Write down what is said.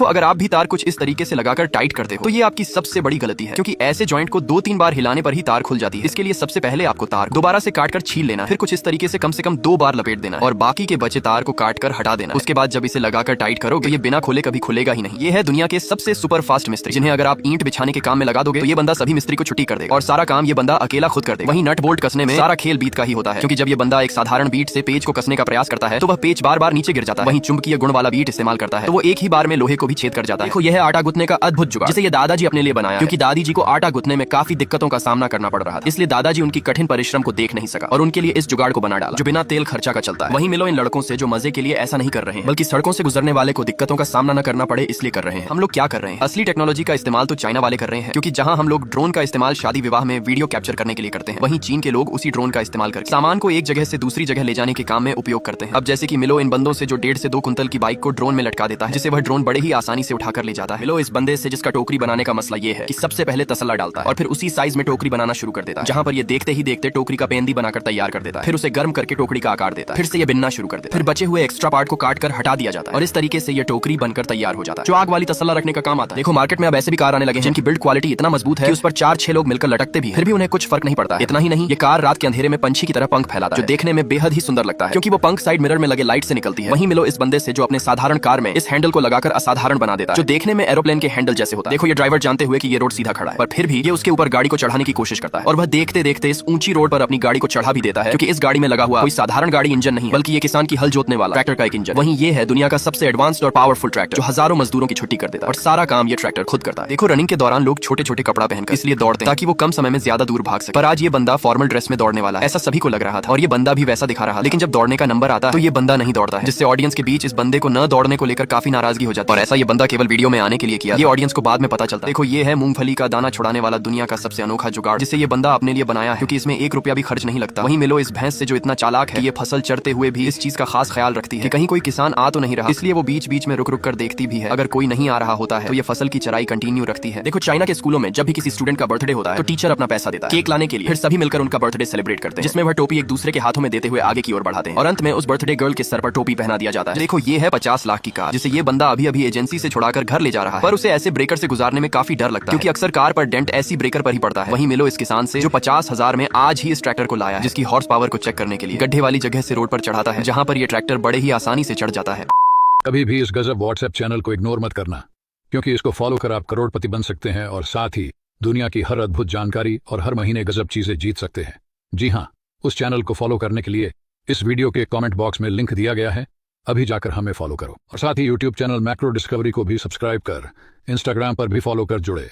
देखो अगर आप भी तार कुछ इस तरीके से लगाकर टाइट करते हो तो ये आपकी सबसे बड़ी गलती है, क्योंकि ऐसे जॉइंट को 2-3 बार हिलाने पर ही तार खुल जाती है। इसके लिए सबसे पहले आपको तार दोबारा से काटकर छील लेना, फिर कुछ इस तरीके से कम 2 बार लपेट देना और बाकी के बचे तार को काटकर हटा देना। उसके बाद जब इसे लगाकर टाइट करोगे तो ये बिना खोले कभी खुलेगा ही नहीं। ये है दुनिया के सबसे सुपर फास्ट मिस्त्री, जिन्हें अगर आप ईंट बिछाने के काम में लगा दोगे तो ये बंदा सभी मिस्त्री को छुट्टी कर देगा और सारा काम ये बंदा अकेला खुद कर देगा। वहीं नट बोल्ट कसने में सारा खेल बीट का ही होता है, क्योंकि जब ये बंदा एक साधारण बीट से पेज को कसने का प्रयास करता है तो वह पेज बार बार नीचे गिर जाता है। वहीं चुंबकीय गुण वाला बीट इस्तेमाल करता है तो वो एक ही बार में लोहे को भी छेद कर जाता है। देखो यह है आटा गूंथने का अद्भुत जुगाड़, जिसे ये दादाजी अपने लिए बनाया, क्योंकि दादी जी को आटा गूंथने में काफी दिक्कतों का सामना करना पड़ रहा था। इसलिए दादाजी उनकी कठिन परिश्रम को देख नहीं सका और उनके लिए इस जुगाड़ को बना डाला जो बिना तेल खर्चा का चलता है। वहीं मिलो इन लड़कों से जो मजे के लिए ऐसा नहीं कर रहे हैं, बल्कि सड़कों से गुजरने वाले को दिक्कतों का सामना न करना पड़े इसलिए कर रहे हैं। हम लोग क्या कर रहे हैं? असली टेक्नोलॉजी का इस्तेमाल तो चाइना वाले कर रहे हैं, क्योंकि जहां हम लोग ड्रोन का इस्तेमाल शादी विवाह में वीडियो कैप्चर करने के लिए करते हैं, वहीं चीन के लोग उसी ड्रोन का इस्तेमाल करके सामान को एक जगह से दूसरी जगह ले जाने के काम में उपयोग करते हैं। अब जैसे कि मिलो इन बंदों से जो 1.5 से 2 कुंतल की बाइक को ड्रोन में लटका देता है, जिसे वह ड्रोन बड़े ही आसानी से उठाकर ले जाता है। मिलो इस बंदे से जिसका टोकरी बनाने का मसला ये है कि सबसे पहले तसल्ला डालता है और फिर उसी साइज में टोकरी बनाना शुरू कर देता है, जहां पर ये देखते ही देखते टोकरी का पेंदी बनाकर तैयार कर देता है। फिर उसे गर्म करके टोकरी का आकार देता है, फिर से ये बिनना शुरू कर देता है, फिर बचे हुए एक्स्ट्रा पार्ट को काट कर हटा दिया जाता है और इस तरीके से ये टोकरी बनकर तैयार हो जाता है, जो आग वाली तसल्ला रखने का काम आता है। देखो मार्केट में अब ऐसे भी कार आने लगे हैं जिनकी बिल्ड क्वालिटी इतना मजबूत है कि उस पर 4-6 लोग मिलकर लटकते भी, फिर भी उन्हें कुछ फर्क नहीं पड़ता। इतना ही नहीं, ये कार रात के अंधेरे में पंछी की तरह पंख फैलाता है, जो देखने में बेहद ही सुंदर लगता है, क्योंकि वो पंख साइड मिरर में लगे लाइट से निकलती है। वहीं मिलो इस बंदे से जो अपने साधारण कार में इस हैंडल को लगाकर असाधारण बना देता है, जो देखने में एरोप्लेन के हैंडल जैसे होता है। देखो ये ड्राइवर जानते हुए कि ये रोड सीधा खड़ा है, पर फिर भी ये उसके ऊपर गाड़ी को चढ़ाने की कोशिश करता है और वह देखते देखते इस ऊंची रोड पर अपनी गाड़ी को चढ़ा भी देता है, क्योंकि इस गाड़ी में लगा हुआ कोई साधारण गाड़ी इंजन नहीं, बल्कि ये किसान की हल जोतने वाला ट्रैक्टर का एक इंजन। वहीं ये है दुनिया का सबसे एडवांस्ड और पावरफुल ट्रैक्टर, जो हजारों मजदूरों की छुट्टी कर देता है और सारा काम ये ट्रैक्टर खुद करता है। देखो रनिंग के दौरान लोग छोटे छोटे कपड़ा पहनकर इसलिए दौड़ते हैं ताकि वो कम समय में ज्यादा दूर भाग सके, पर आज ये बंदा फॉर्मल ड्रेस में दौड़ने वाला है, ऐसा सभी को लग रहा था और ये बंदा भी वैसा दिखा रहा था। लेकिन जब दौड़ने का नंबर आता है तो ये बंदा नहीं दौड़ता है, जिससे ऑडियंस के बीच इस बंदे को न दौड़ने को लेकर काफी नाराजगी हो जाती है और ऐसा ये बंदा केवल वीडियो में आने के लिए किया, ये ऑडियंस को बाद में पता चलता है। देखो ये है मूंगफली का दाना छुड़ाने वाला दुनिया का सबसे अनोखा जुगाड़, जिसे ये बंदा अपने लिए बनाया है, क्योंकि इसमें 1 रुपया भी खर्च नहीं लगता। वहीं मिलो इस भैंस से जो इतना चालाक है, ये फसल चढ़ते हुए भी इस चीज का खास ख्याल रखती है कि कहीं कोई किसान आ तो नहीं रहा, इसलिए वो बीच बीच में रुक रुक कर देखती भी है। अगर कोई नहीं आ रहा होता है तो ये फसल की चराई कंटिन्यू रखती है। देखो चाइना के स्कूलों में जब भी किसी स्टूडेंट का बर्थडे होता है तो टीचर अपना पैसा देता है केक लाने के लिए, फिर सभी मिलकर उनका बर्थडे सेलिब्रेट करते हैं, जिसमें वह टोपी एक दूसरे के हाथों में देते हुए आगे की ओर बढ़ाते हैं और अंत में उस बर्थडे गर्ल के सर पर टोपी पहना दिया जाता है। देखो ये है 50 लाख की कार, जिसे ये बंदा अभी अभी एजेंसी से छुड़ाकर घर ले जा रहा है, पर उसे ऐसे ब्रेकर से गुजारने में काफी डर लगता है, क्योंकि अक्सर कार पर डेंट ऐसी ब्रेकर पर ही पड़ता है। वहीं मिलो इस किसान से जो 50,000 में आज ही इस ट्रैक्टर को लाया है, जिसकी हॉर्स पावर को चेक करने के लिए गड्ढे वाली जगह से रोड पर चढ़ाता है, जहां पर ये ट्रैक्टर बड़े ही आसानी से चढ़ जाता है। कभी भी इस गजब व्हाट्सएप चैनल को इग्नोर मत करना, क्योंकि इसको फॉलो कर आप करोड़पति बन सकते हैं और साथ ही दुनिया की हर अद्भुत जानकारी और हर महीने गजब चीजें जीत सकते हैं। जी हाँ, उस चैनल को फॉलो करने के लिए इस वीडियो के कमेंट बॉक्स में लिंक दिया गया है, अभी जाकर हमें फॉलो करो और साथ ही यूट्यूब चैनल मैक्रो डिस्कवरी को भी सब्सक्राइब कर इंस्टाग्राम पर भी फॉलो कर जुड़े।